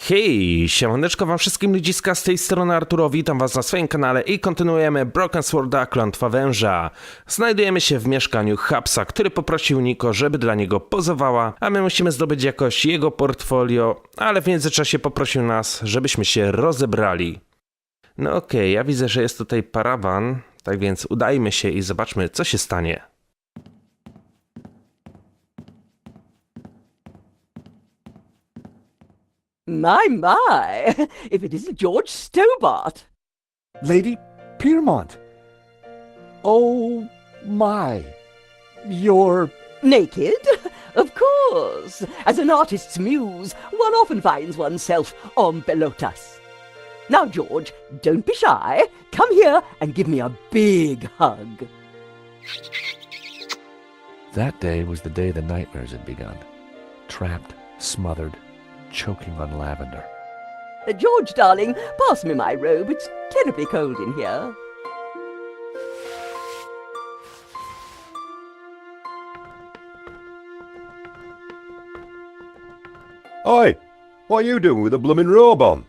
Hej, siemaneczko wam wszystkim ludziska, z tej strony Arturo, witam was na swoim kanale i kontynuujemy Broken Sworda Klątwa Węża. Znajdujemy się w mieszkaniu Hobbsa, który poprosił Nico, żeby dla niego pozowała, a my musimy zdobyć jakoś jego portfolio, ale w międzyczasie poprosił nas, żebyśmy się rozebrali. No okej, ja widzę, że jest tutaj parawan, tak więc udajmy się i zobaczmy, co się stanie. My, if it isn't George Stobbart. Lady Piermont. Oh my. You're... Naked? Of course. As an artist's muse, one often finds oneself en pelotas. Now, George, don't be shy. Come here and give me a big hug. That day was the day the nightmares had begun. Trapped, smothered, choking on lavender. George, darling, pass me my robe. It's terribly cold in here. Oi, what are you doing with a blooming robe on?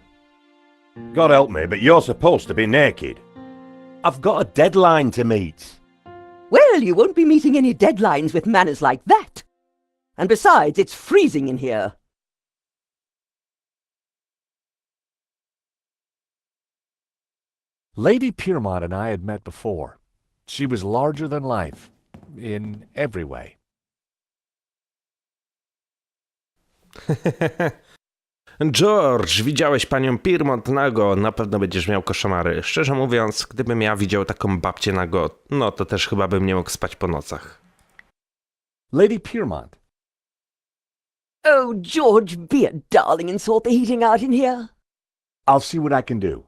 God help me, but you're supposed to be naked. I've got a deadline to meet. Well, you won't be meeting any deadlines with manners like that. And besides, it's freezing in here. Lady Piermont and I had met before. She was larger than life, in every way. George, widziałeś panią Piermont nago, na pewno będziesz miał koszmary. Szczerze mówiąc, gdybym ja widział taką babcię nago, no to też chyba bym nie mógł spać po nocach. Lady Piermont. Oh, George, be a darling and sort the heating out in here. I'll see what I can do.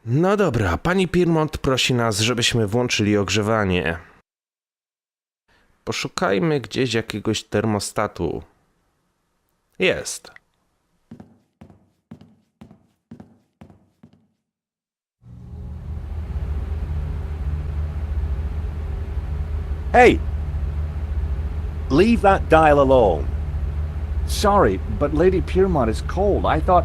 No dobra, pani Piermont prosi nas, żebyśmy włączyli ogrzewanie. Poszukajmy gdzieś jakiegoś termostatu. Jest. Hey! Leave that dial alone. Sorry, but Lady Piermont is cold. I thought...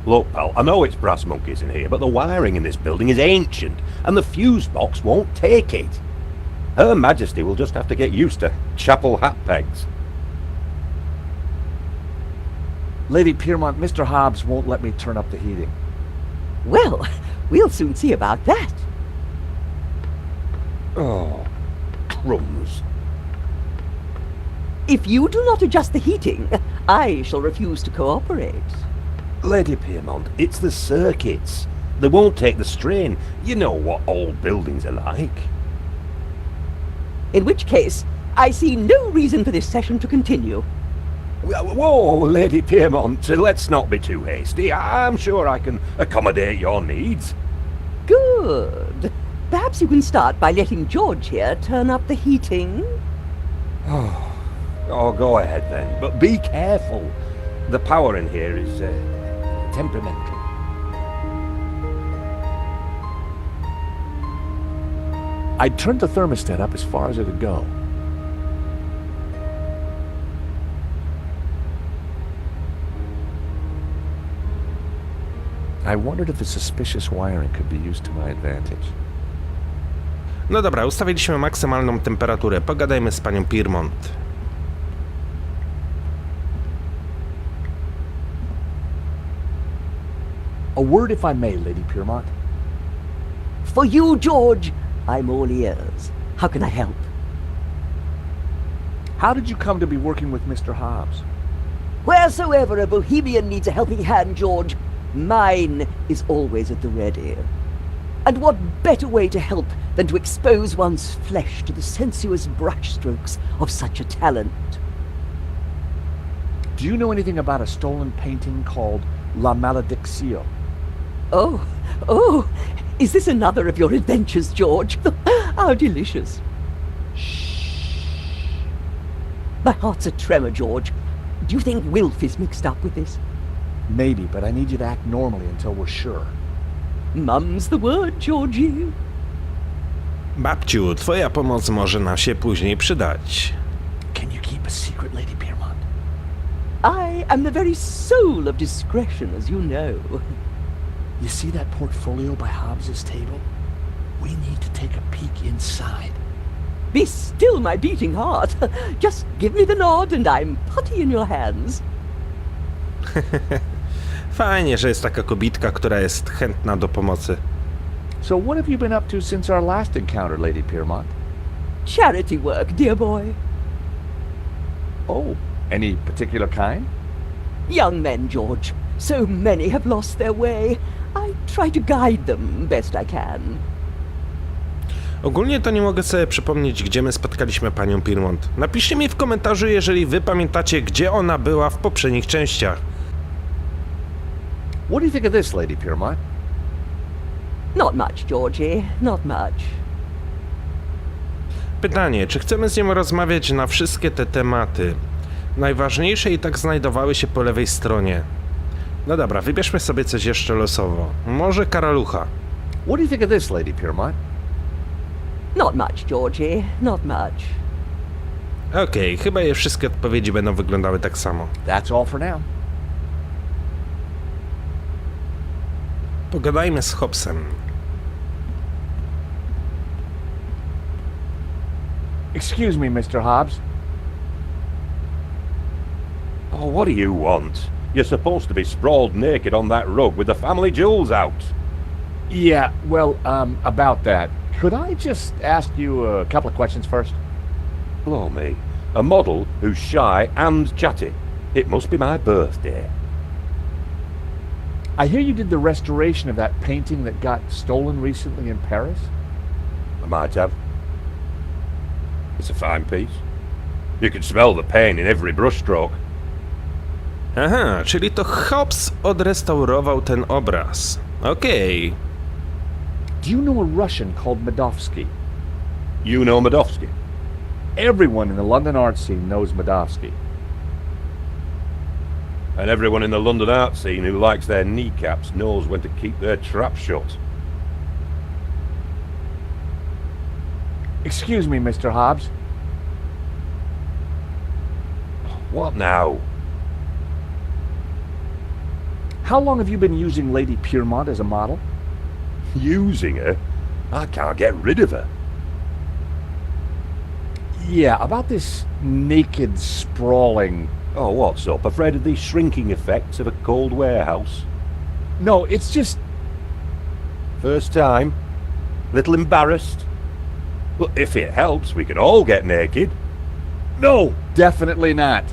Look, pal, I know it's brass monkeys in here, but the wiring in this building is ancient, and the fuse box won't take it. Her Majesty will just have to get used to chapel hat pegs. Lady Piermont, Mr. Hobbs won't let me turn up the heating. Well, we'll soon see about that. Oh, crumbs. If you do not adjust the heating, I shall refuse to cooperate. Lady Piermont, it's the circuits. They won't take the strain. You know what old buildings are like. In which case, I see no reason for this session to continue. Whoa, Lady Piermont, let's not be too hasty. I'm sure I can accommodate your needs. Good. Perhaps you can start by letting George here turn up the heating. Oh, go ahead then, but be careful. The power in here is temperamental. I turned the thermostat up as far as it would go. I wondered if the suspicious wiring could be used to my advantage. No dobra, ustawiliśmy maksymalną temperaturę. Pogadajmy z panią Piermont. A word if I may, Lady Piermont. For you, George, I'm all ears. How can I help? How did you come to be working with Mr. Hobbs? Wheresoever a bohemian needs a helping hand, George, mine is always at the ready. And what better way to help than to expose one's flesh to the sensuous brushstrokes of such a talent? Do you know anything about a stolen painting called La Maledicción? Oh, is this another of your adventures, George? How delicious. Shh. My heart's a tremor, George. Do you think Wilf is mixed up with this? Maybe, but I need you to act normally until we're sure. Mum's the word, Georgie. Babciu, twoja pomoc może nam się później przydać. Can you keep a secret, Lady Piermont? I am the very soul of discretion, as you know. You see that portfolio by Hobbs's table? We need to take a peek inside. Be still, my beating heart. Just give me the nod and I'm putty in your hands. Fajnie, że jest taka kobitka, która jest chętna do pomocy. So what have you been up to since our last encounter, Lady Piermont? Charity work, dear boy. Oh, any particular kind? Young men, George. So many have lost their way. I try to guide them best I can. Ogólnie to nie mogę sobie przypomnieć, gdzie my spotkaliśmy panią Piermont. Napiszcie mi w komentarzu, jeżeli wy pamiętacie, gdzie ona była w poprzednich częściach. What do you think of this, Lady Piermont? Not much, Georgie. Not much. Pytanie, czy chcemy z nią rozmawiać na wszystkie te tematy? Najważniejsze i tak znajdowały się po lewej stronie. No dobra, wybierzmy sobie coś jeszcze losowo. Może karalucha. What do you think of this, Lady Piermont? Not much, Georgie. Not much. Okej, chyba je wszystkie odpowiedzi będą wyglądały tak samo. That's all for now. Pogadajmy z Hobbsem. Excuse me, Mr. Hobbs. Oh, what do you want? You're supposed to be sprawled naked on that rug with the family jewels out. Yeah, well, about that. Could I just ask you a couple of questions first? Blow me. A model who's shy and chatty. It must be my birthday. I hear you did the restoration of that painting that got stolen recently in Paris? I might have. It's a fine piece. You can smell the pain in every brushstroke. Aha, czyli to Hobbs odrestaurował ten obraz. Okej. Do you know a Russian called Medovsky? You know Medovsky? Everyone in the London art scene knows Medovsky. And everyone in the London art scene who likes their kneecaps knows when to keep their trap shut. Excuse me, Mr. Hobbs. What now? How long have you been using Lady Piermont as a model? Using her? I can't get rid of her. Yeah, about this naked, sprawling... Oh, what's up? Afraid of the shrinking effects of a cold warehouse? No, it's just... First time? Little embarrassed? Well, if it helps, we can all get naked. No, definitely not.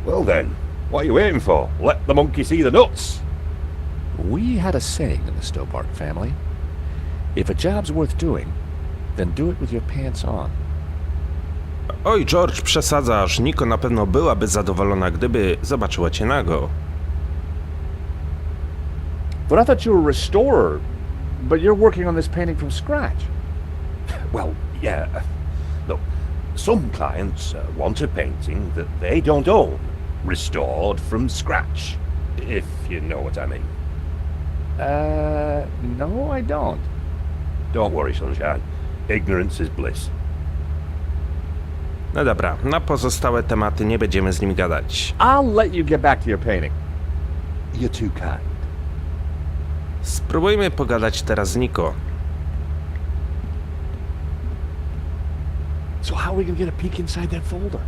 Well then, what are you waiting for? Let the monkey see the nuts. We had a saying in the Stobbart family. If a job's worth doing, then do it with your pants on. Oj, George, przesadzasz. Nico na pewno byłaby zadowolona, gdyby zobaczyła cię nago. But I thought you were a restorer. But you're working on this painting from scratch. Well, yeah. Look, some clients want a painting that they don't own, restored from scratch, if you know what I mean. No, I don't. Don't worry, sunshine. Ignorance is bliss. No dobra, na pozostałe tematy nie będziemy z nim gadać. I'll let you get back to your painting. You're too kind. Spróbujmy pogadać teraz z Nico. So how are we gonna get a peek inside that folder?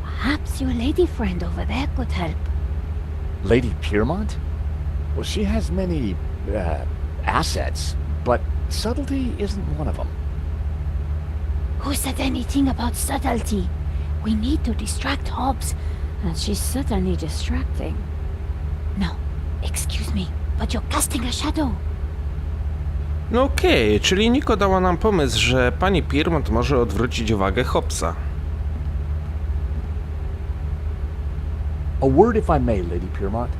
Perhaps your lady friend over there could help. Lady Piermont? Well, she has many, assets, but subtlety isn't one of them. Who said anything about subtlety? We need to distract Hobbs, and she's certainly distracting. No, excuse me, but you're casting a shadow. No okej, czyli Nico dała nam pomysł, że pani Piermont może odwrócić uwagę Hobbsa. A word if I may, Lady Piermont.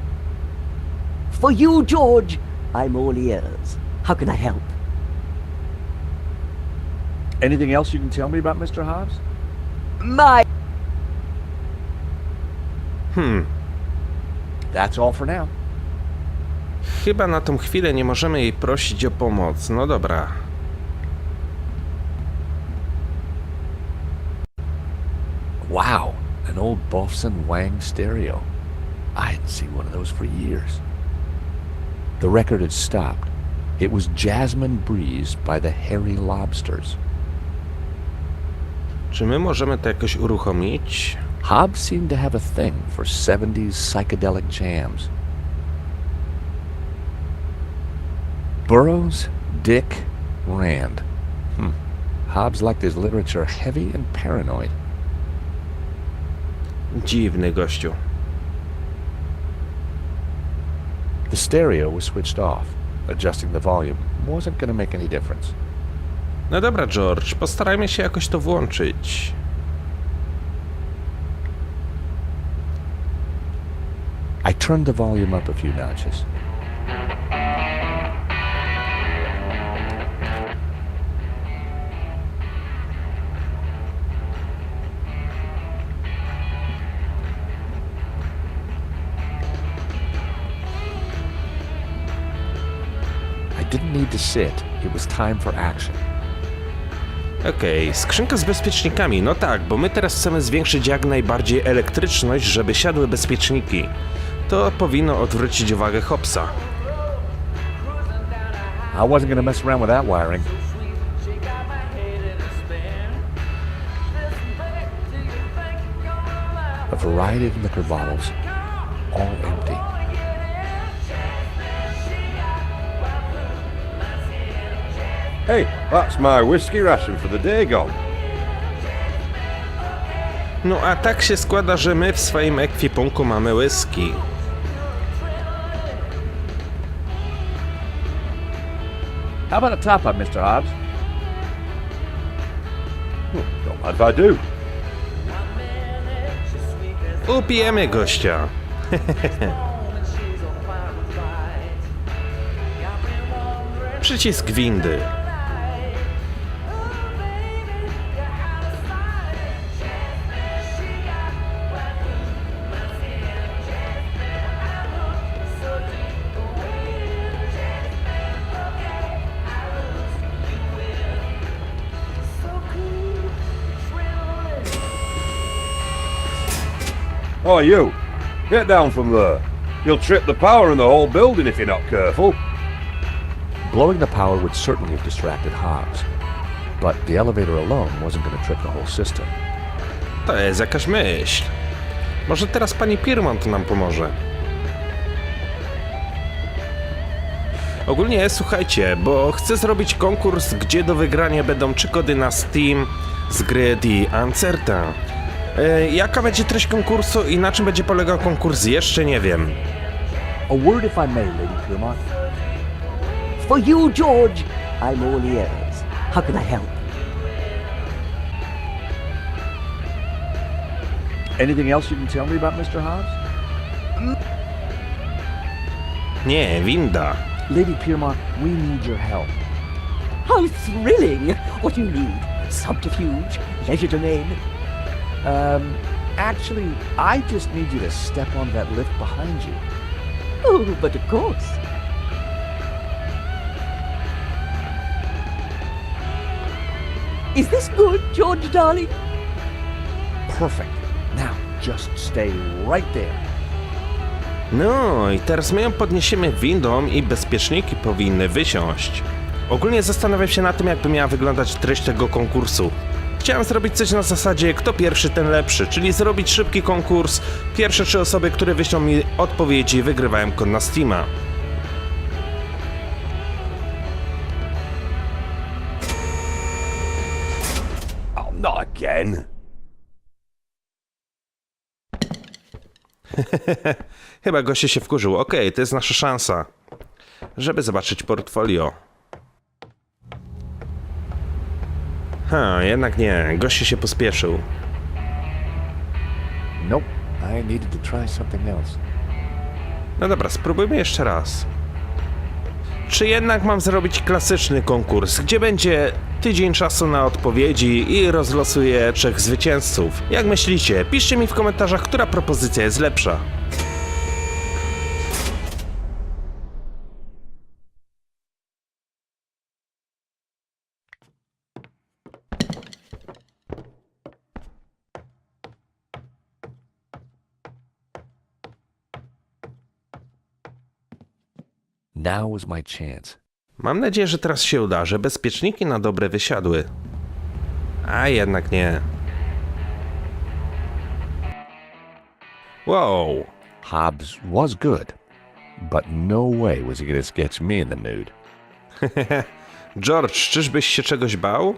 For you, George, I'm all ears. How can I help? Anything else you can tell me about Mr. Hobbs? My... That's all for now. Chyba na tą chwilę nie możemy jej prosić o pomoc. No dobra. Wow, an old Bofson Wang stereo. I hadn't seen one of those for years. The record had stopped. It was Jasmine Breeze by the Hairy Lobsters. Czy my możemy to jakoś uruchomić? Hobbs seemed to have a thing for 70s psychedelic jams. Burroughs, Dick, Rand. Hobbs liked his literature heavy and paranoid. Dziwny gościu. The stereo was switched off. Adjusting the volume wasn't going to make any difference. No dobra, George, postarajmy się jakoś to włączyć. I turned the volume up a few notches. I didn't need to sit. It was time for action. Okej, skrzynka z bezpiecznikami. No tak, bo my teraz chcemy zwiększyć jak najbardziej elektryczność, żeby siadły bezpieczniki. To powinno odwrócić uwagę Hobbsa. I wasn't going to mess around with that wiring. A variety of liquor bottles, all empty. Hey, that's my whiskey ration for the day gone. No a tak się składa, że my w swoim ekwipunku mamy whisky. How about a top-up, Mr. Hobbs? Don't mind if I do. Upijemy gościa. Przycisk windy. Oh, you! Get down from there. You'll trip the power in the whole building if you're not careful. Blowing the power would certainly have distracted Hobbs, but the elevator alone wasn't going to trip the whole system. To jest jakaś myśl. Może teraz pani Piermont nam pomoże. Ogólnie słuchajcie, bo chcę zrobić konkurs, gdzie do wygrania będą 3 kody na Steam z gry The Uncertain. Jaka będzie treść konkursu i na czym będzie polegał konkurs, jeszcze nie wiem. A word if I may, Lady Piermont. For you, George, I'm all ears. How can I help? Anything else you can tell me about Mr. Hobbs? Nie, winda. Lady Piermont, we need your help. How thrilling! What do you need? Subterfuge? Legerdemain? Actually, I just need you to step on that lift behind you. Oh, but of course. Is this good, George, darling? Perfect. Now, just stay right there. No i teraz my ją podniesiemy windą i bezpieczniki powinny wysiąść. Ogólnie zastanawiam się nad tym, jakby miała wyglądać treść tego konkursu. Chciałem zrobić coś na zasadzie kto pierwszy, ten lepszy, czyli zrobić szybki konkurs. Pierwsze 3 osoby, które wyślą mi odpowiedzi, wygrywają kod na Steama. Oh, not again. Chyba goście się wkurzył. Okej, to jest nasza szansa, żeby zobaczyć portfolio. Jednak nie. Goście się pospieszył. Nope, I needed to try something else. No dobra, spróbujmy jeszcze raz. Czy jednak mam zrobić klasyczny konkurs, gdzie będzie tydzień czasu na odpowiedzi i rozlosuję 3 zwycięzców? Jak myślicie? Piszcie mi w komentarzach, która propozycja jest lepsza. Now was my chance. Mam nadzieję, że teraz się uda, że bezpieczniki na dobre wysiadły. A jednak nie. Wow. Hobbs was good, but no way was he gonna sketch me in the nude. George, czyżbyś się czegoś bał?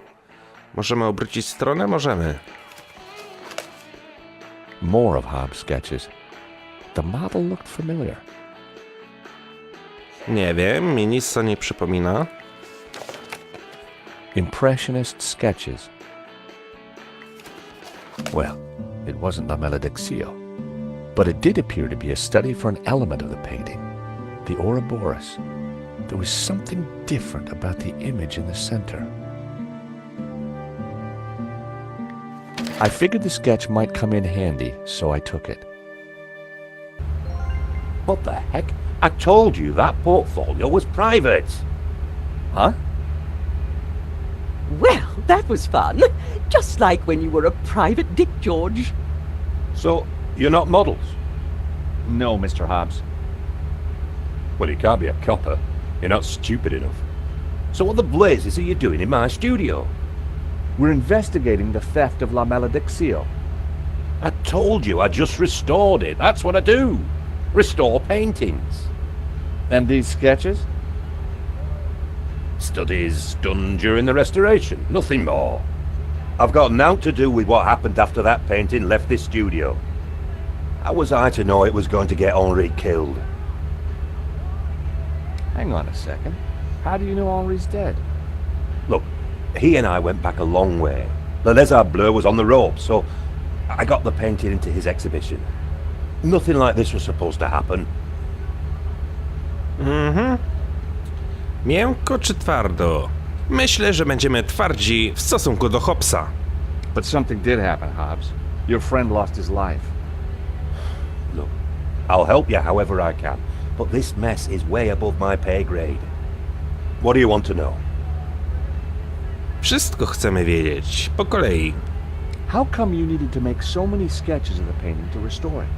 Możemy obrócić stronę? Możemy. More of Hobbs' sketches. The model looked familiar. Nie wiem, mi nic co nie przypomina. Impressionist sketches. Well, it wasn't La Malediccio, but it did appear to be a study for an element of the painting, the Ouroboros. There was something different about the image in the center. I figured the sketch might come in handy, so I took it. What the heck? I told you that portfolio was private. Huh? Well, that was fun. Just like when you were a private dick, George. So, you're not models? No, Mr. Hobbs. Well, you can't be a copper. You're not stupid enough. So what the blazes are you doing in my studio? We're investigating the theft of La Malediccio. I told you I just restored it. That's what I do. Restore paintings. And these sketches? Studies done during the restoration. Nothing more. I've got nought to do with what happened after that painting left this studio. How was I to know it was going to get Henri killed? Hang on a second. How do you know Henri's dead? Look, he and I went back a long way. The Lézard Bleu was on the rope, so I got the painting into his exhibition. Nothing like this was supposed to happen. Miękko czy twardo? Myślę, że będziemy twardzi w stosunku do Hobbsa. But something did happen, Hobbs. Your friend lost his life. Look, I'll help you however I can, but this mess is way above my pay grade. What do you want to know? Wszystko chcemy wiedzieć, po kolei. How come you needed to make so many sketches of the painting to restore it?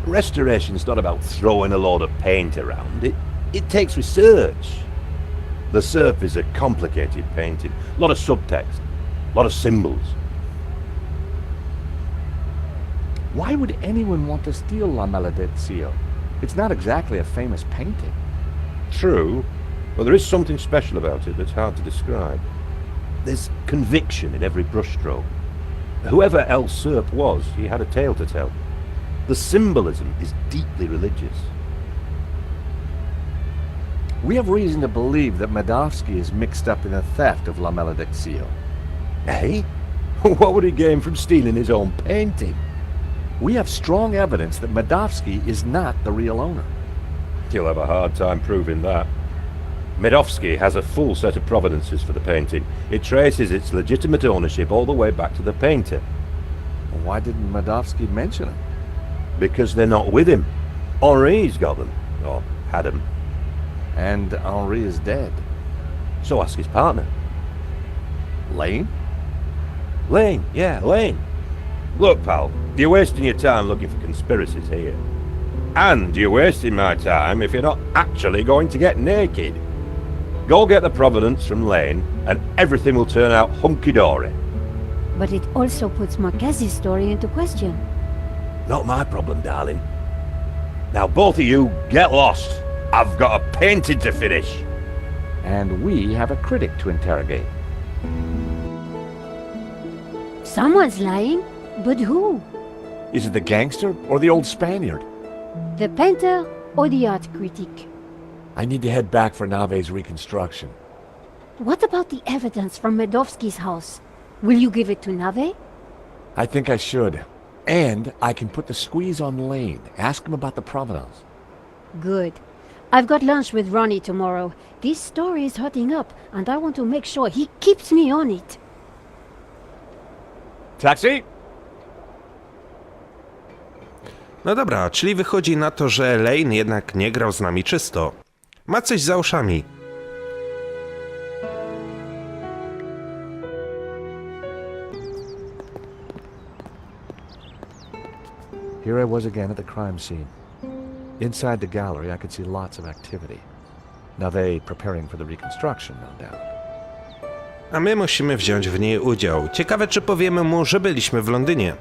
Restoration's not about throwing a load of paint around. It takes research. The surf is a complicated painting. A lot of subtext, a lot of symbols. Why would anyone want to steal La Malediccio? It's not exactly a famous painting. True, but there is something special about it that's hard to describe. There's conviction in every brushstroke. Whoever El Serp was, he had a tale to tell. The symbolism is deeply religious. We have reason to believe that Medovsky is mixed up in the theft of La Malediccio. Eh? What would he gain from stealing his own painting? We have strong evidence that Medovsky is not the real owner. You'll have a hard time proving that. Medovsky has a full set of provenances for the painting. It traces its legitimate ownership all the way back to the painter. Why didn't Medovsky mention him? Because they're not with him. Henri's got them. Or had them. And Henri is dead. So ask his partner. Lane? Lane, yeah, Lane. Look, pal, you're wasting your time looking for conspiracies here. And you're wasting my time if you're not actually going to get naked. Go get the provenance from Lane, and everything will turn out hunky-dory. But it also puts Marquez's story into question. Not my problem, darling. Now both of you, get lost. I've got a painting to finish. And we have a critic to interrogate. Someone's lying, but who? Is it the gangster or the old Spaniard? The painter or the art critic? I need to head back for Nave's reconstruction. What about the evidence from Medovsky's house? Will you give it to Nave? I think I should. And I can put the squeeze on Lane. Ask him about the provenance. Good. I've got lunch with Ronnie tomorrow. This story is hotting up, and I want to make sure he keeps me on it. Taxi? No dobra, czyli wychodzi na to, że Lane jednak nie grał z nami czysto. Ma coś za uszami. Here I was again at the crime scene. Inside the gallery, I could see lots of activity. Nave preparing for the reconstruction, no doubt. A my musimy wziąć w niej udział. Ciekawe, czy powiemy mu, że byliśmy w Londynie.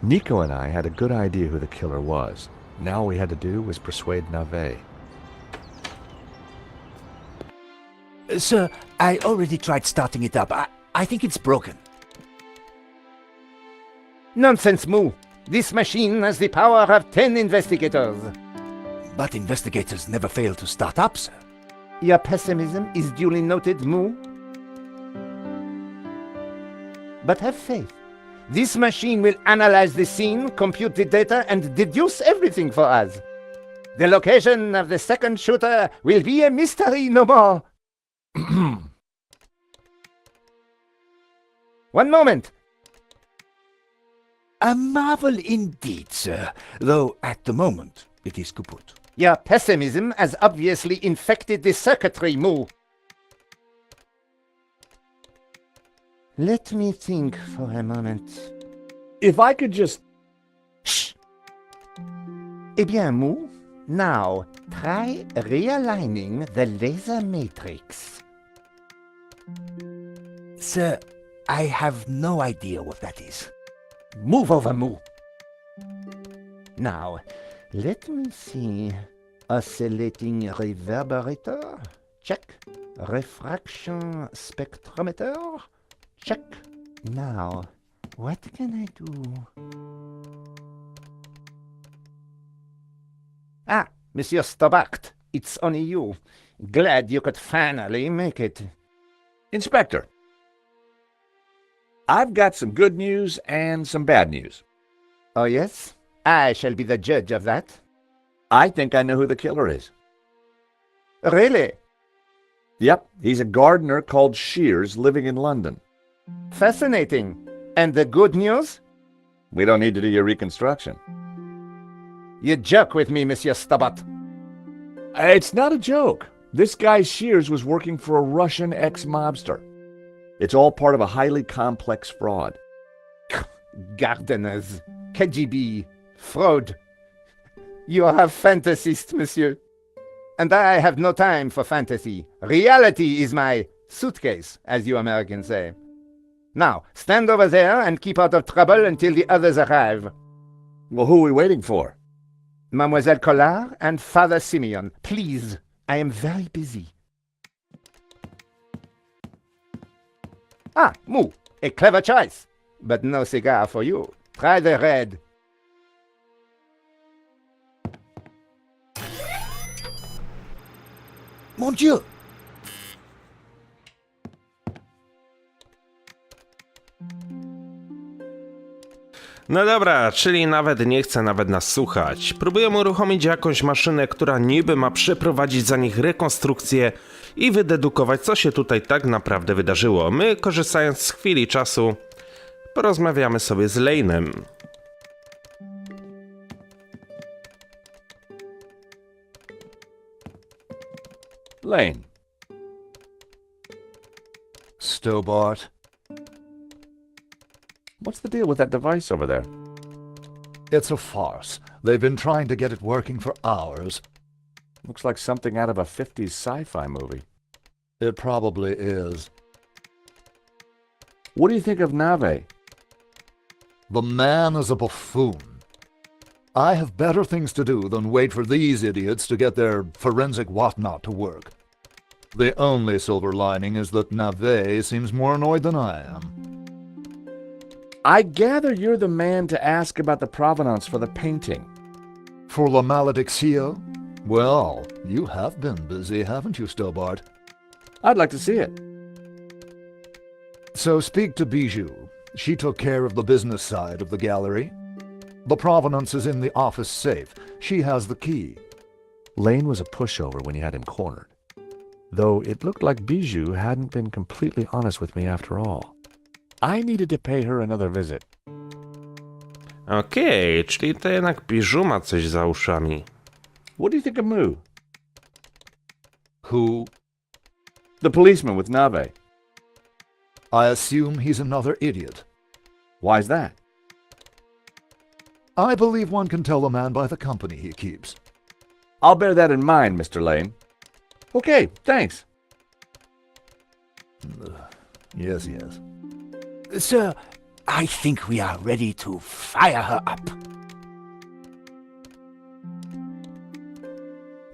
Nico and I had a good idea who the killer was. Now all we had to do was persuade Nave. Sir, I already tried starting it up. I think it's broken. Nonsense, Moo. This machine has the power of 10 investigators. But investigators never fail to start up, sir. Your pessimism is duly noted, Moo. But have faith. This machine will analyze the scene, compute the data, and deduce everything for us. The location of the second shooter will be a mystery no more. One moment. A marvel indeed, sir, though at the moment it is kaput. Your pessimism has obviously infected the circuitry, Moo. Let me think for a moment. If I could just... Shh! Eh bien, Moo, now try realigning the laser matrix. Sir, I have no idea what that is. Move over, Moo. Now, let me see. Oscillating reverberator? Check. Refraction spectrometer? Check. Now, what can I do? Ah, Monsieur Stobbart, it's only you. Glad you could finally make it. Inspector, I've got some good news and some bad news. Oh, yes? I shall be the judge of that. I think I know who the killer is. Really? Yep, he's a gardener called Shears living in London. Fascinating. And the good news? We don't need to do your reconstruction. You joke with me, Monsieur Stobbart. It's not a joke. This guy Shears was working for a Russian ex-mobster. It's all part of a highly complex fraud. Gardeners, KGB, fraud. You are a fantasist, monsieur. And I have no time for fantasy. Reality is my suitcase, as you Americans say. Now, stand over there and keep out of trouble until the others arrive. Well, who are we waiting for? Mademoiselle Collard and Father Simeon, please. I am very busy. Ah, Moo, a clever choice. But no cigar for you. Try the red. Mon Dieu! No dobra, czyli nawet nie chce nawet nas słuchać. Próbują uruchomić jakąś maszynę, która niby ma przeprowadzić za nich rekonstrukcję i wydedukować, co się tutaj tak naprawdę wydarzyło. My, korzystając z chwili czasu, porozmawiamy sobie z Lane'em. Lane. Stobbart. What's the deal with that device over there? It's a farce. They've been trying to get it working for hours. Looks like something out of a 50s sci-fi movie. It probably is. What do you think of Nave? The man is a buffoon. I have better things to do than wait for these idiots to get their forensic whatnot to work. The only silver lining is that Nave seems more annoyed than I am. I gather you're the man to ask about the provenance for the painting. For La Maledictia? Well, you have been busy, haven't you, Stobbart? I'd like to see it. So speak to Bijou. She took care of the business side of the gallery. The provenance is in the office safe. She has the key. Lane was a pushover when you had him cornered. Though it looked like Bijou hadn't been completely honest with me after all. I needed to pay her another visit. Okej, czyli to jednak Bijou ma coś za uszami. What do you think of Moo? Who? The policeman with Nave. I assume he's another idiot. Why's that? I believe one can tell a man by the company he keeps. I'll bear that in mind, Mr. Lane. Okay, thanks. Yes, yes. Sir, I think we are ready to fire her up.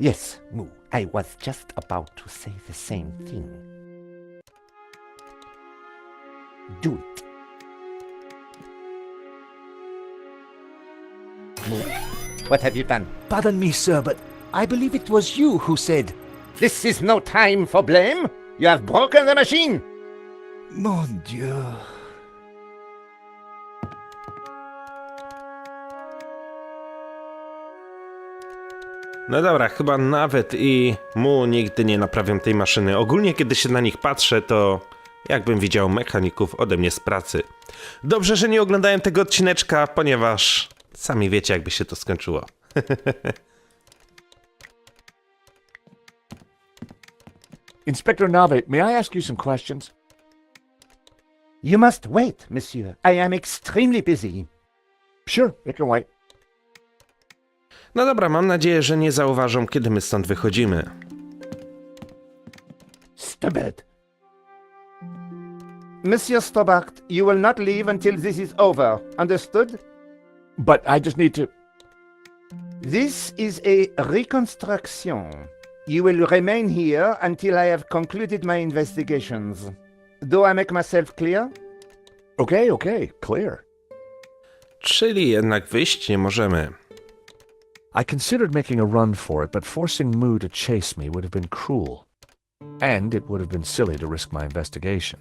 Yes, Moo, I was just about to say the same thing. Do it. Moo, what have you done? Pardon me, sir, but I believe it was you who said, This is no time for blame. You have broken the machine. Mon Dieu. No dobra, chyba nawet i mu nigdy nie naprawią tej maszyny. Ogólnie kiedy się na nich patrzę, to jakbym widział mechaników ode mnie z pracy. Dobrze, że nie oglądałem tego odcineczka, ponieważ sami wiecie, jakby się to skończyło. Inspector Nave, may I ask you some questions? You must wait, monsieur. I am extremely busy. Sure, it can wait. No dobra, mam nadzieję, że nie zauważą, kiedy my stąd wychodzimy. Stobbart. Monsieur Stobbart, you will not leave until this is over. Understood? But I just need to... This is a reconstruction. You will remain here until I have concluded my investigations. Do I make myself clear? Okay, clear. Czyli jednak wyjść nie możemy. I considered making a run for it, but forcing Moo to chase me would have been cruel. And it would have been silly to risk my investigation.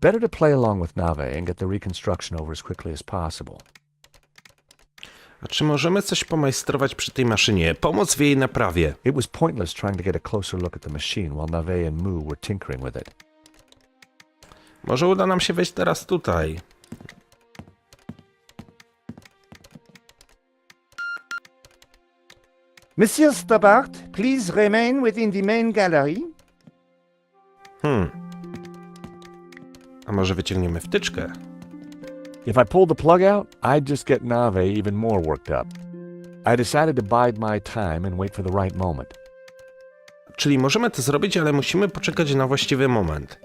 Better to play along with Nave and get the reconstruction over as quickly as possible. A czy możemy coś pomajstrować przy tej maszynie? Pomóc w jej naprawie. It was pointless trying to get a closer look at the machine while Nave and Moo were tinkering with it. Może uda nam się wejść teraz tutaj. Monsieur Stobbart, please remain within the main gallery. A może wyciągniemy wtyczkę? If I pulled the plug out, I'd just get Nave even more worked up. I decided to bide my time and wait for the right moment. Czyli możemy to zrobić, ale musimy poczekać na właściwy moment.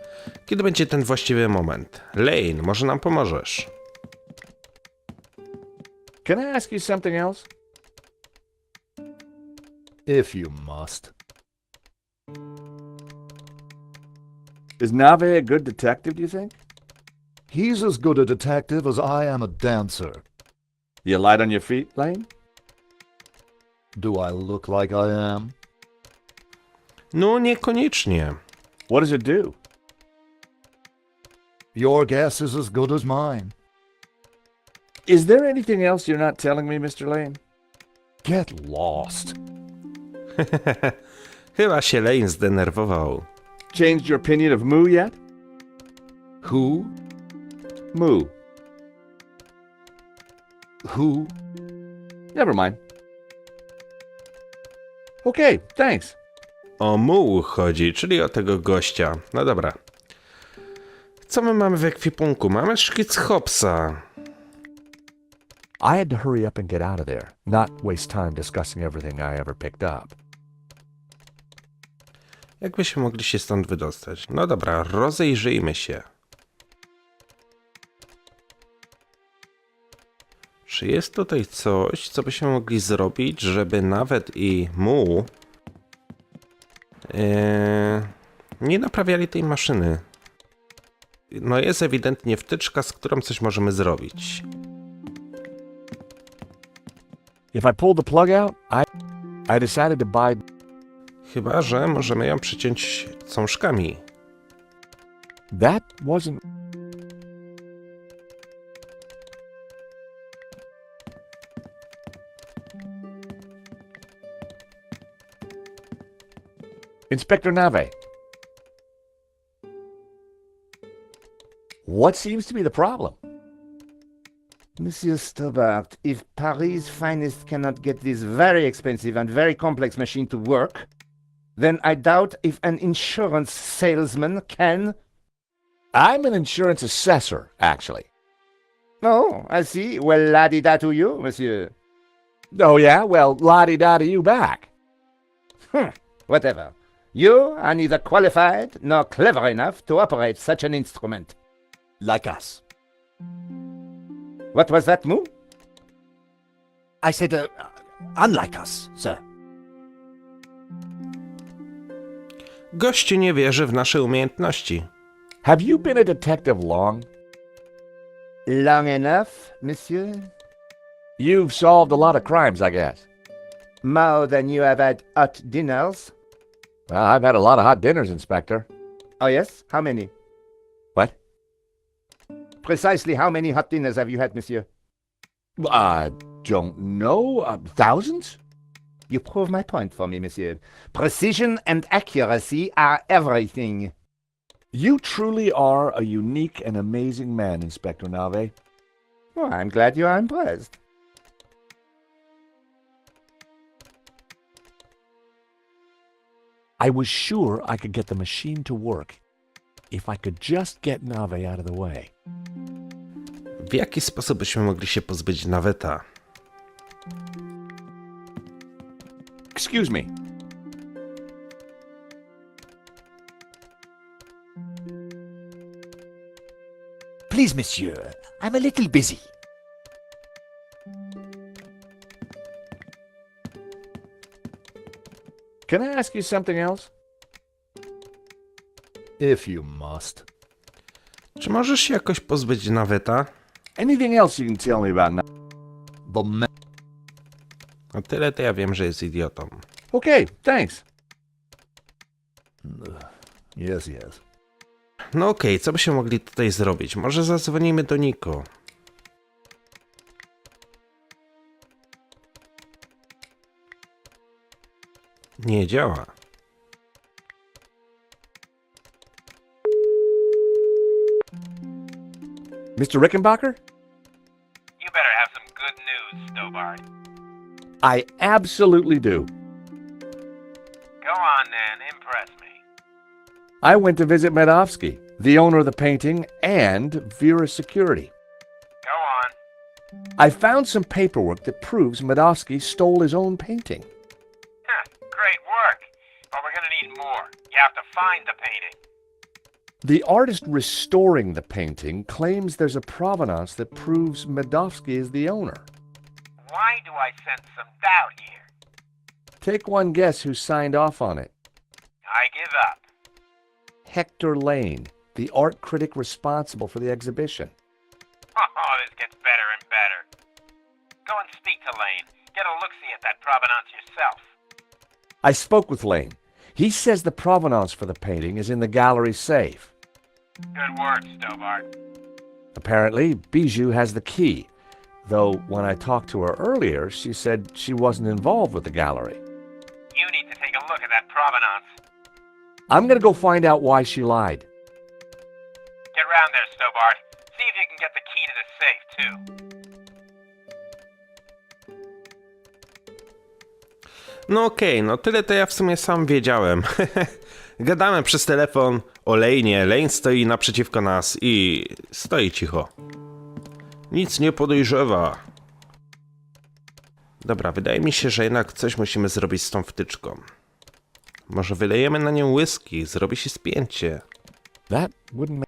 Kiedy będzie ten właściwy moment? Lane, może nam pomożesz? Can I ask you something else? If you must. Is Nave a good detective, do you think? He's as good a detective as I am a dancer. You light on your feet, Lane? Do I look like I am? No, niekoniecznie. What does it do? Your guess is as good as mine. Is there anything else you're not telling me, Mr. Lane? Get lost. Chyba się Lane zdenerwował. Changed your opinion of Moo yet? Who? Moo. Who? Never mind. Okay, thanks. O muł chodzi, czyli o tego gościa. No dobra. Co my mamy w ekwipunku? Mamy szkic Hobbsa. I had to hurry up and get out of there, not waste time discussing everything I ever picked up. Jak byśmy mogli się stąd wydostać? No dobra, rozejrzyjmy się. Czy jest tutaj coś, co byśmy mogli zrobić, żeby nawet i mu nie naprawiali tej maszyny? No jest ewidentnie wtyczka, z którą coś możemy zrobić. If I pulled the plug out, I decided to bide... Chyba że możemy ją przyciąć cążkami. That wasn't... Inspector Nave. What seems to be the problem? Monsieur Stobbart, if Paris' finest cannot get this very expensive and very complex machine to work, then I doubt if an insurance salesman can... I'm an insurance assessor, actually. Oh, I see. Well, la-di-da to you, monsieur. Oh, yeah? Well, la-di-da to you back. Whatever. You are neither qualified nor clever enough to operate such an instrument. Like us. What was that, Moo? I said, unlike us, sir. Gościu nie wierzy w nasze umiejętności. Have you been a detective long? Long enough, monsieur? You've solved a lot of crimes, I guess. More than you have had hot dinners? Well, I've had a lot of hot dinners, Inspector. Oh, yes? How many? What? Precisely how many hot dinners have you had, monsieur? I don't know. Thousands? You prove my point for me, monsieur. Precision and accuracy are everything. You truly are a unique and amazing man, Inspector Nave. Oh, I'm glad you are impressed. I was sure I could get the machine to work if I could just get Nave out of the way. W jaki sposób byśmy mogli się pozbyć Naweta? Excuse me. Please, monsieur, I'm a little busy. Can I ask you something else? If you must. Czy możesz się jakoś pozbyć Naweta? Anything else you can tell me about Nave? The man. O tyle to ja wiem, że jest idiotą. Okay, thanks. Yes, yes. No okej, co byśmy mogli tutaj zrobić? Może zadzwonimy do Nico. Nie działa. Mr. Rickenbacker? You better have some good news, Stobbart. I absolutely do. Go on then, impress me. I went to visit Medovsky, the owner of the painting, and Vera's security. Go on. I found some paperwork that proves Medovsky stole his own painting. Great work. But we're gonna need more. You have to find the painting. The artist restoring the painting claims there's a provenance that proves Medovsky is the owner. Why do I sense some doubt here? Take one guess who signed off on it. I give up. Hector Lane, the art critic responsible for the exhibition. Oh, this gets better and better. Go and speak to Lane. Get a look-see at that provenance yourself. I spoke with Lane. He says the provenance for the painting is in the gallery safe. Good work, Stobbart. Apparently, Bijou has the key, though when I talked to her earlier, she said she wasn't involved with the gallery. You need to take a look at that provenance. I'm gonna go find out why she lied. Get round there, Stobbart. See if you can get the key to the safe, too. No okej, no tyle to ja w sumie sam wiedziałem. Gadamy przez telefon o Lane'ie. Lane stoi naprzeciwko nas i stoi cicho. Nic nie podejrzewa. Dobra, wydaje mi się, że jednak coś musimy zrobić z tą wtyczką. Może wylejemy na nią whisky, zrobi się spięcie. That wouldn't make...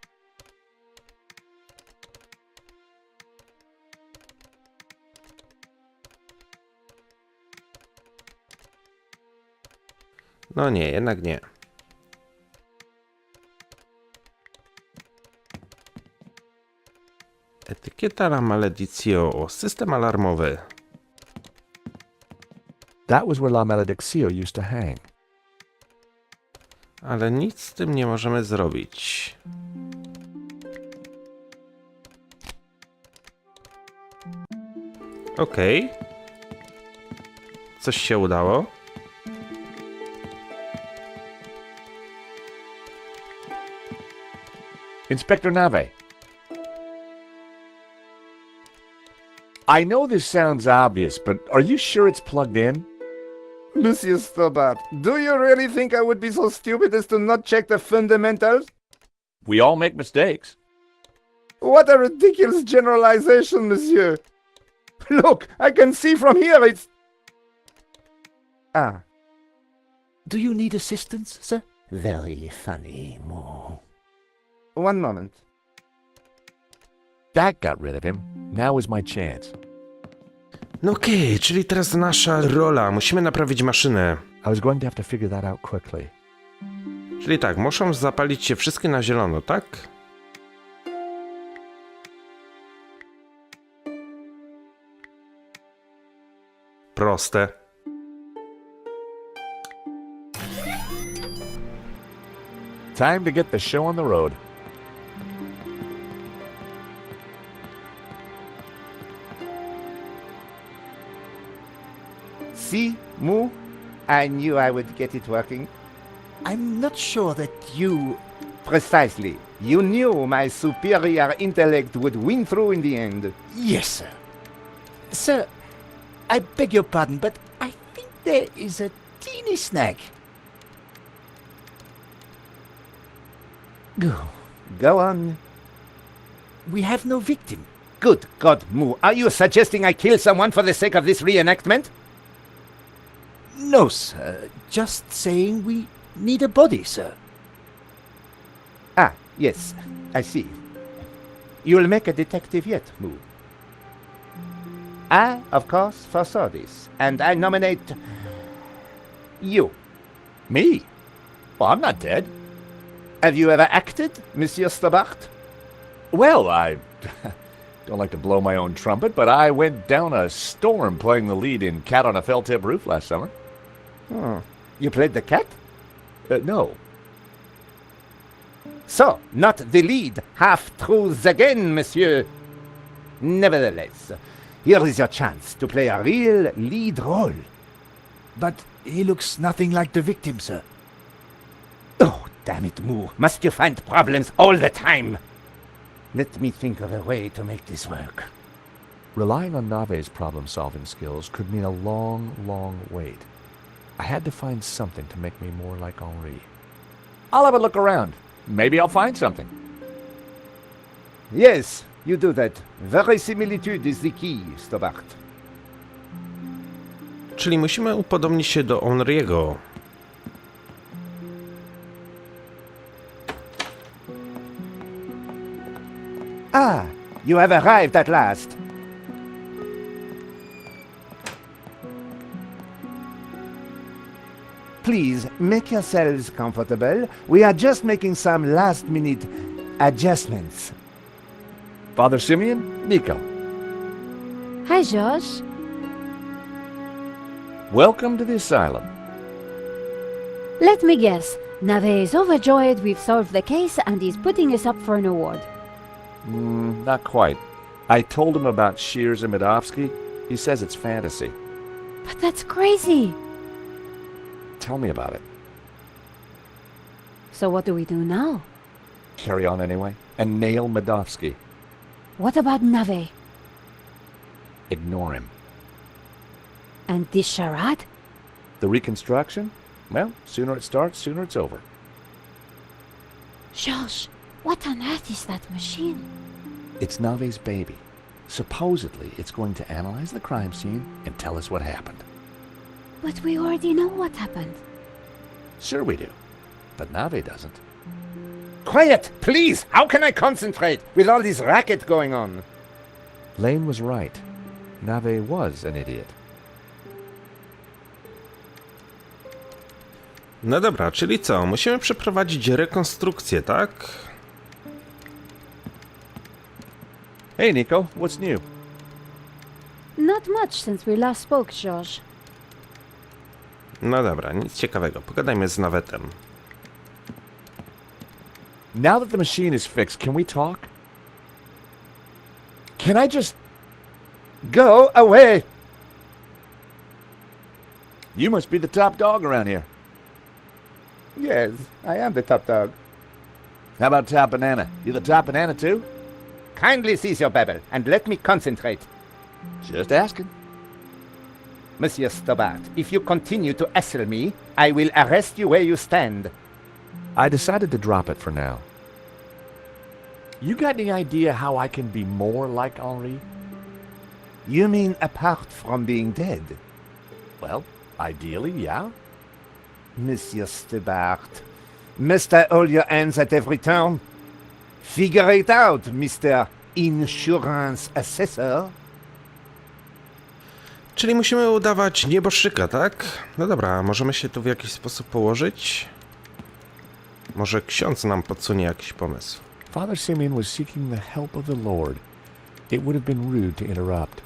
No nie, jednak nie. Etykieta la malediccio, system alarmowy. That was where La Malediccio used to hang. Ale nic z tym nie możemy zrobić. Okej. Coś się udało. Inspector Nave. I know this sounds obvious, but are you sure it's plugged in? Monsieur Stobbart, do you really think I would be so stupid as to not check the fundamentals? We all make mistakes. What a ridiculous generalization, monsieur. Look, I can see from here it's... Ah. Do you need assistance, sir? Very funny, Moo. One moment. That got rid of him. Now is my chance. No okej, czyli teraz nasza rola. Musimy naprawić maszynę. I was going to have to figure that out quickly. Czyli tak, muszą zapalić się wszystkie na zielono, tak? Proste. Time to get the show on the road. See, Moo? I knew I would get it working. I'm not sure that you... Precisely. You knew my superior intellect would win through in the end. Yes, sir. Sir, I beg your pardon, but I think there is a teeny snag. Go on. We have no victim. Good God, Moo. Are you suggesting I kill someone for the sake of this reenactment? No, sir. Just saying we need a body, sir. Ah, yes. I see. You'll make a detective yet, Moo. I, of course, foresaw this, and I nominate you. Me? Well, I'm not dead. Have you ever acted, Monsieur Stobbart? Well, I don't like to blow my own trumpet, but I went down a storm playing the lead in Cat on a Felt-Tip Roof last summer. Oh. You played the cat? No. So, not the lead. Half-truths again, monsieur. Nevertheless, here is your chance to play a real lead role. But he looks nothing like the victim, sir. Oh, damn it, Moo. Must you find problems all the time? Let me think of a way to make this work. Relying on Nave's problem-solving skills could mean a long, long wait. I had to find something to make me more like Henri. I'll have a look around. Maybe I'll find something. Yes, you do that. Verisimilitude is the key, Stobbart. Czyli musimy upodobnić się do Henriego. Ah, you have arrived at last. Please, make yourselves comfortable. We are just making some last-minute adjustments. Father Simeon, Nico. Hi, George. Welcome to the asylum. Let me guess. Nave is overjoyed we've solved the case and he's putting us up for an award. Not quite. I told him about Shears and Medovsky. He says it's fantasy. But that's crazy. Tell me about it. So what do we do now? Carry on anyway, and nail Medovsky. What about Nave? Ignore him. And this charade? The reconstruction? Well, sooner it starts, sooner it's over. George, what on earth is that machine? It's Nave's baby. Supposedly, it's going to analyze the crime scene and tell us what happened. But we already know what happened. Sure we do. But Nave doesn't. Quiet, please! How can I concentrate with all this racket going on? Lane was right. Nave was an idiot. No dobra, czyli co? Musimy przeprowadzić rekonstrukcję, tak? Hey, Nico, what's new? Not much since we last spoke, George. No dobra, nic ciekawego. Pogadajmy z Navetem. Now that the machine is fixed, can we talk? Can I just... Go away! You must be the top dog around here. Yes, I am the top dog. How about Top Banana? You the top banana too? Kindly cease your babble and let me concentrate. Just asking. Monsieur Stobbart, if you continue to hassle me, I will arrest you where you stand. I decided to drop it for now. You got any idea how I can be more like Henri? You mean apart from being dead? Well, ideally, yeah. Monsieur Stobbart. Must I hold your hands at every turn? Figure it out, Mr. Insurance Assessor. Czyli musimy udawać nieboszczyka, tak? No dobra, możemy się tu w jakiś sposób położyć? Może ksiądz nam podsunie jakiś pomysł. Father Simeon was seeking the help of the Lord. It would have been rude to interrupt.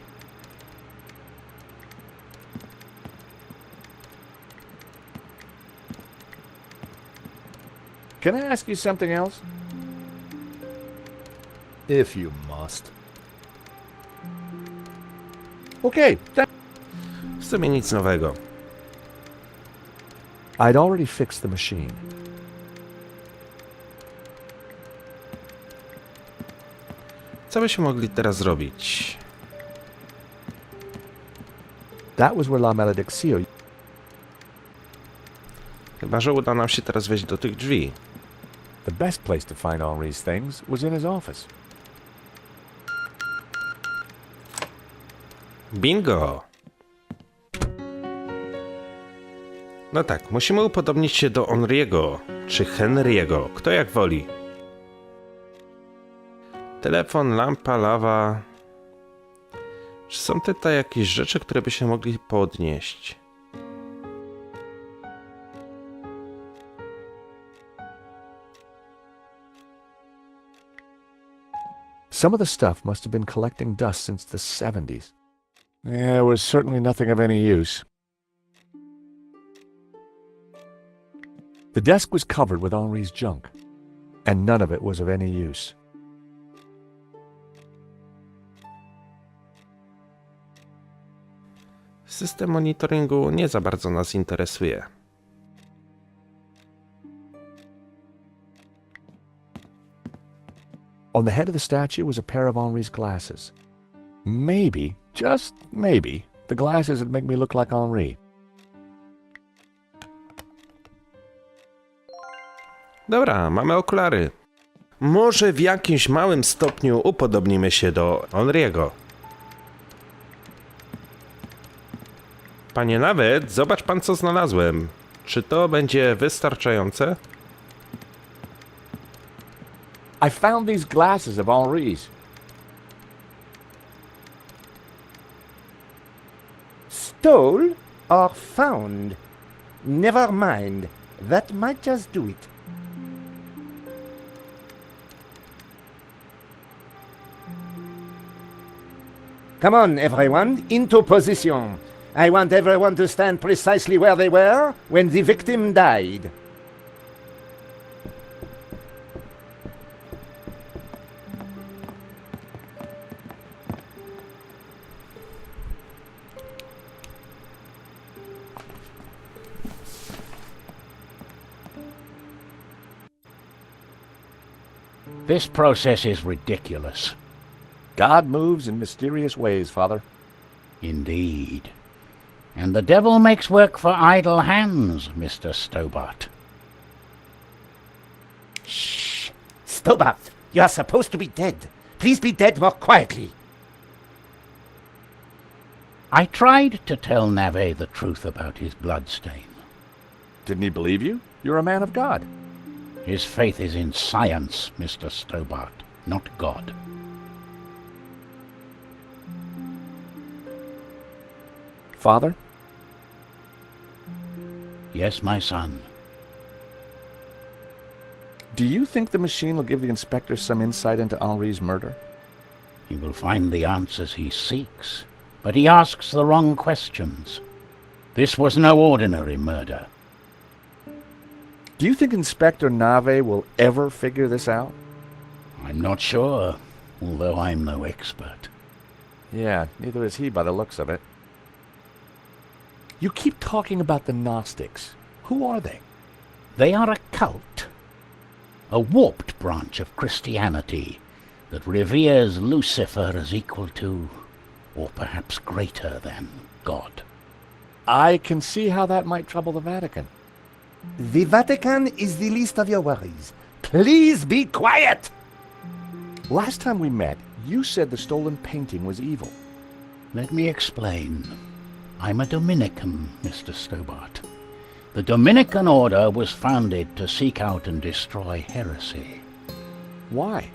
Can I ask you something else? If you must. Okay. W sumie nic nowego. I'd already fixed the machine. Co byśmy mogli teraz zrobić? That was where La Malediccio. Chyba że uda nam się teraz wejść do tych drzwi. The best place to find Henri's things was in his office. Bingo! No tak, musimy upodobnić się do Henriego, czy Henry'ego, kto jak woli. Telefon, lampa, lawa... Czy są tutaj jakieś rzeczy, które by się mogli podnieść? Some of the stuff must have been collecting dust since the 70s. Yeah, it was certainly nothing of any use. The desk was covered with Henri's junk, and none of it was of any use. System monitoringu nie za bardzo nas interesuje. On the head of the statue was a pair of Henri's glasses. Maybe, just maybe, the glasses would make me look like Henri. Dobra, mamy okulary. Może w jakimś małym stopniu upodobnimy się do Henri'ego. Panie nawet, zobacz pan co znalazłem. Czy to będzie wystarczające? I found these glasses of Henri's. Stole or found? Never mind. That might just do it. Come on, everyone, into position. I want everyone to stand precisely where they were when the victim died. This process is ridiculous. God moves in mysterious ways, Father. Indeed. And the devil makes work for idle hands, Mr. Stobbart. Shh! Stobbart, you are supposed to be dead. Please be dead more quietly. I tried to tell Nave the truth about his bloodstain. Didn't he believe you? You're a man of God. His faith is in science, Mr. Stobbart, not God. Father? Yes, my son. Do you think the machine will give the inspector some insight into Henri's murder? He will find the answers he seeks, but he asks the wrong questions. This was no ordinary murder. Do you think Inspector Nave will ever figure this out? I'm not sure, although I'm no expert. Yeah, neither is he by the looks of it. You keep talking about the Gnostics. Who are they? They are a cult, a warped branch of Christianity that reveres Lucifer as equal to, or perhaps greater than, God. I can see how that might trouble the Vatican. The Vatican is the least of your worries. Please be quiet! Last time we met, you said the stolen painting was evil. Let me explain. I'm a Dominican, Mr. Stobbart. The Dominican order was founded to seek out and destroy heresy. Why?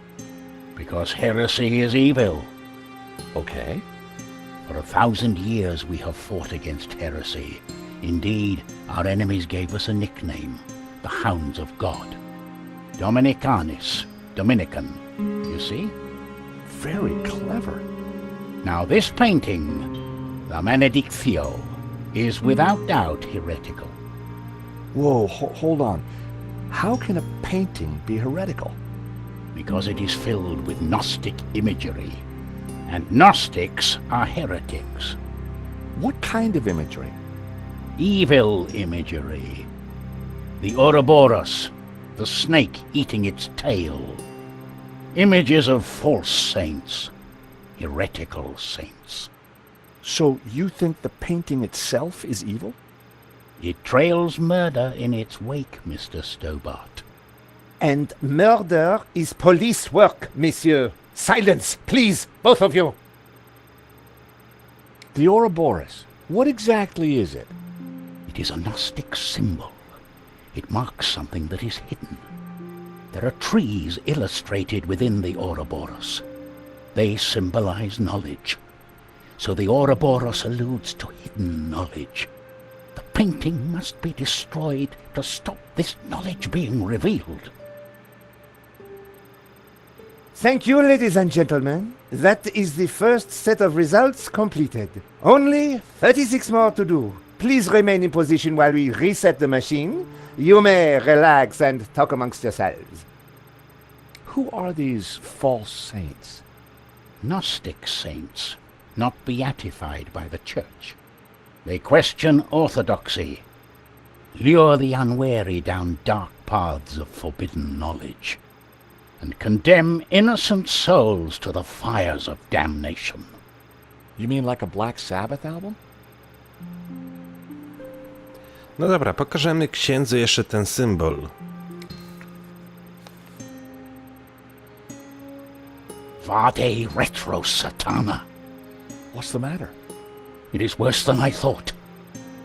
Because heresy is evil. Okay. For 1,000 years we have fought against heresy. Indeed, our enemies gave us a nickname, the Hounds of God. Dominicanis, Dominican, you see? Very clever. Now this painting, the Benedictio, is without doubt heretical. Whoa, hold on. How can a painting be heretical? Because it is filled with Gnostic imagery. And Gnostics are heretics. What kind of imagery? Evil imagery. The Ouroboros, the snake eating its tail. Images of false saints, heretical saints. So you think the painting itself is evil? It trails murder in its wake, Mr. Stobbart. And murder is police work, monsieur. Silence, please, both of you. The Ouroboros. What exactly is it? It is a Gnostic symbol. It marks something that is hidden. There are trees illustrated within the Ouroboros. They symbolize knowledge. So the Ouroboros alludes to hidden knowledge. The painting must be destroyed to stop this knowledge being revealed. Thank you, ladies and gentlemen. That is the first set of results completed. Only 36 more to do. Please remain in position while we reset the machine. You may relax and talk amongst yourselves. Who are these false saints? Gnostic saints, not beatified by the Church. They question orthodoxy, lure the unwary down dark paths of forbidden knowledge, and condemn innocent souls to the fires of damnation. You mean like a Black Sabbath album? No dobra, pokażemy księdzu jeszcze ten symbol. Vade retro satana. What's the matter? It is worse than I thought.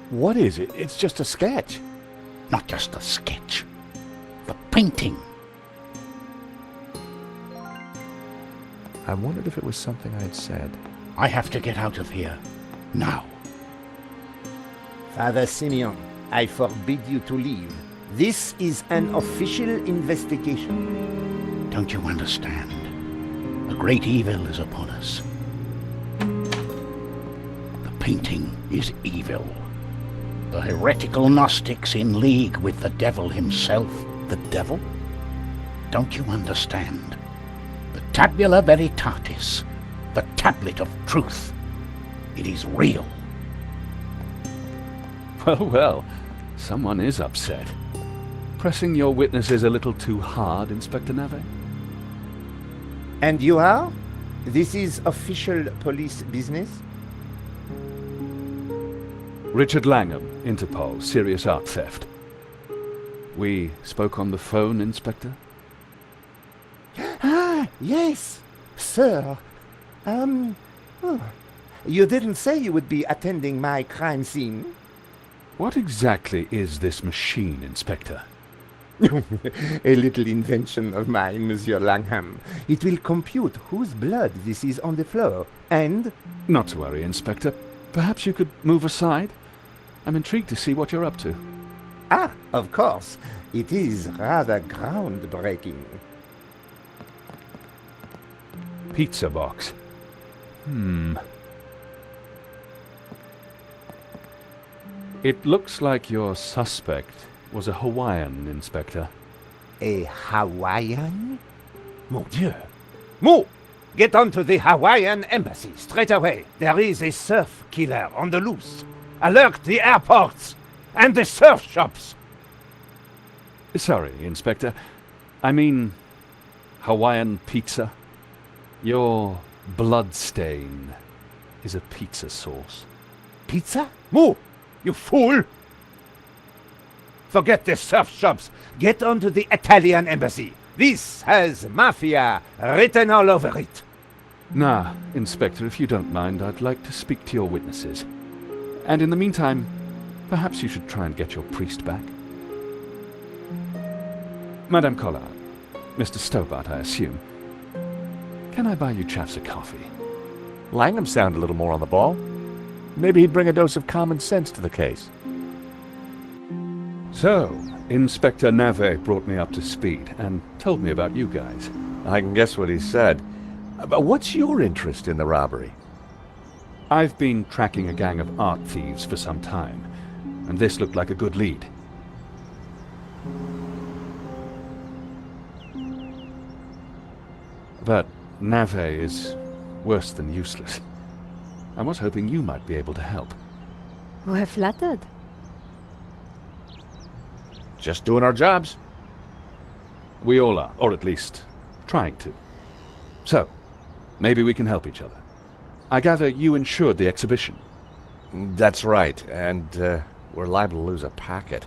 What is it? It's just a sketch. Not just a sketch. The painting. I wondered if it was something I had said. I have to get out of here. Now. Father Simeon, I forbid you to leave. This is an official investigation. Don't you understand? A great evil is upon us. The painting is evil. The heretical Gnostics in league with the devil himself. The devil? Don't you understand? The tabula veritatis, the tablet of truth. It is real. Well, well, someone is upset. Pressing your witnesses a little too hard, Inspector Nave? And you are? This is official police business? Richard Langham, Interpol, serious art theft. We spoke on the phone, Inspector? Ah, yes, sir. You didn't say you would be attending my crime scene. What exactly is this machine, Inspector? A little invention of mine, Monsieur Langham. It will compute whose blood this is on the floor, and... Not to worry, Inspector. Perhaps you could move aside? I'm intrigued to see what you're up to. Ah, of course. It is rather groundbreaking. Pizza box. It looks like your suspect was a Hawaiian, Inspector. A Hawaiian? Mon Dieu! Move! Get on to the Hawaiian embassy straight away. There is a surf killer on the loose. Alert the airports and the surf shops. Sorry, Inspector. I mean, Hawaiian pizza. Your blood stain is a pizza sauce. Pizza? Move! You fool! Forget the surf shops. Get on to the Italian embassy. This has mafia written all over it. Nah, Inspector, if you don't mind, I'd like to speak to your witnesses. And in the meantime, Perhaps you should try and get your priest back. Madame Collard, Mr. Stobbart, I assume. Can I buy you chaps a coffee? Langham sounded a little more on the ball. Maybe he'd bring a dose of common sense to the case. So, Inspector Nave brought me up to speed and told me about you guys. I can guess what he said. But what's your interest in the robbery? I've been tracking a gang of art thieves for some time, and this looked like a good lead. But Nave is worse than useless. I was hoping you might be able to help. We're flattered. Just doing our jobs. We all are, or at least trying to. So, maybe we can help each other. I gather you insured the exhibition. That's right, and we're liable to lose a packet.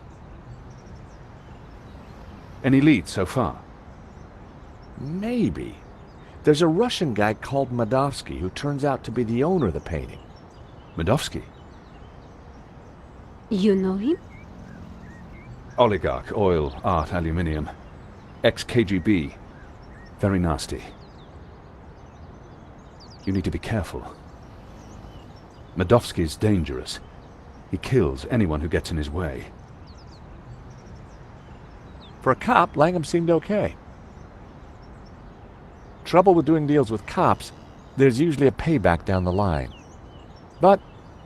Any leads so far? Maybe. There's a Russian guy called Madovsky who turns out to be the owner of the painting. Madovsky? You know him? Oligarch, oil, art, aluminium. Ex-KGB. Very nasty. You need to be careful. Madovsky's dangerous. He kills anyone who gets in his way. For a cop, Langham seemed okay. Trouble with doing deals with cops, there's usually a payback down the line. But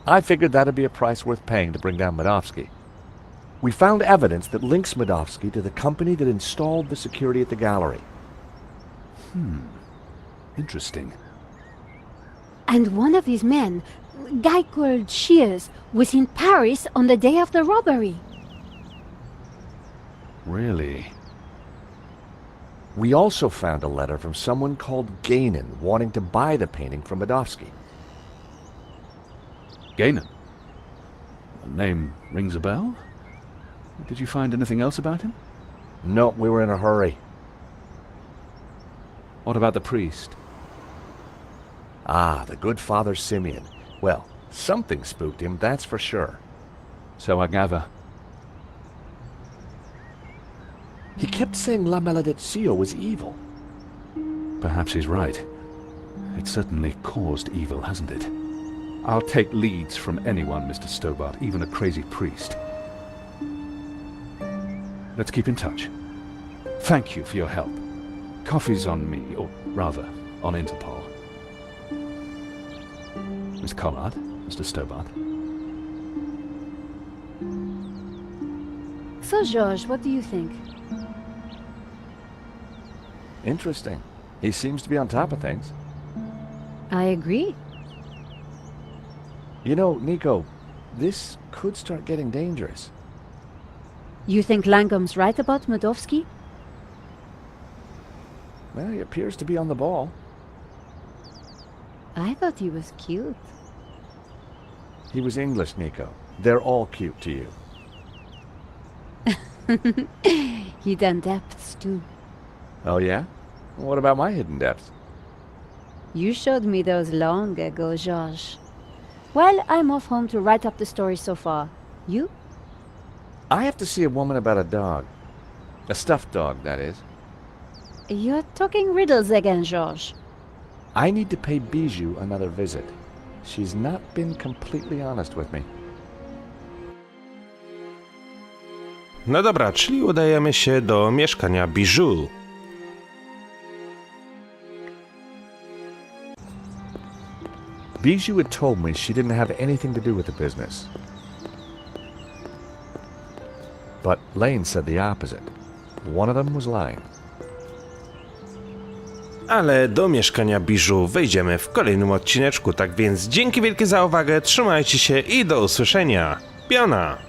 I figured that'd be a price worth paying to bring down Madovsky. We found evidence that links Madovsky to the company that installed the security at the gallery. Interesting. And one of his men, a guy called Shears, was in Paris on the day of the robbery. Really? We also found a letter from someone called Gainan wanting to buy the painting from Madovsky. Gainan? The name rings a bell? Did you find anything else about him? No, we were in a hurry. What about the priest? Ah, the good Father Simeon. Well, something spooked him, that's for sure. So I gather. He kept saying La Maledizio was evil. Perhaps he's right. It's certainly caused evil, hasn't it? I'll take leads from anyone, Mr. Stobbart, even a crazy priest. Let's keep in touch. Thank you for your help. Coffee's on me, or rather, on Interpol. Miss Collard, Mr. Stobbart. So, George, what do you think? Interesting. He seems to be on top of things. I agree. You know, Nico, this could start getting dangerous. You think Langham's right about Madovsky? Well, he appears to be on the ball. I thought he was cute. He was English, Nico. They're all cute to you. Hidden depths, too. Oh, yeah? What about my hidden depths? You showed me those long ago, George. Well, I'm off home to write up the story so far. You? I have to see a woman about a dog. A stuffed dog, that is. You're talking riddles again, George. I need to pay Bijou another visit. She's not been completely honest with me. No dobra, czyli udajemy się do mieszkania Bijou. Bijou had told me she didn't have anything to do with the business. But Lane said the opposite. One of them was lying. Ale do mieszkania Bijou wejdziemy w kolejnym odcineczku, tak więc dzięki wielkie za uwagę, trzymajcie się i do usłyszenia. Piona!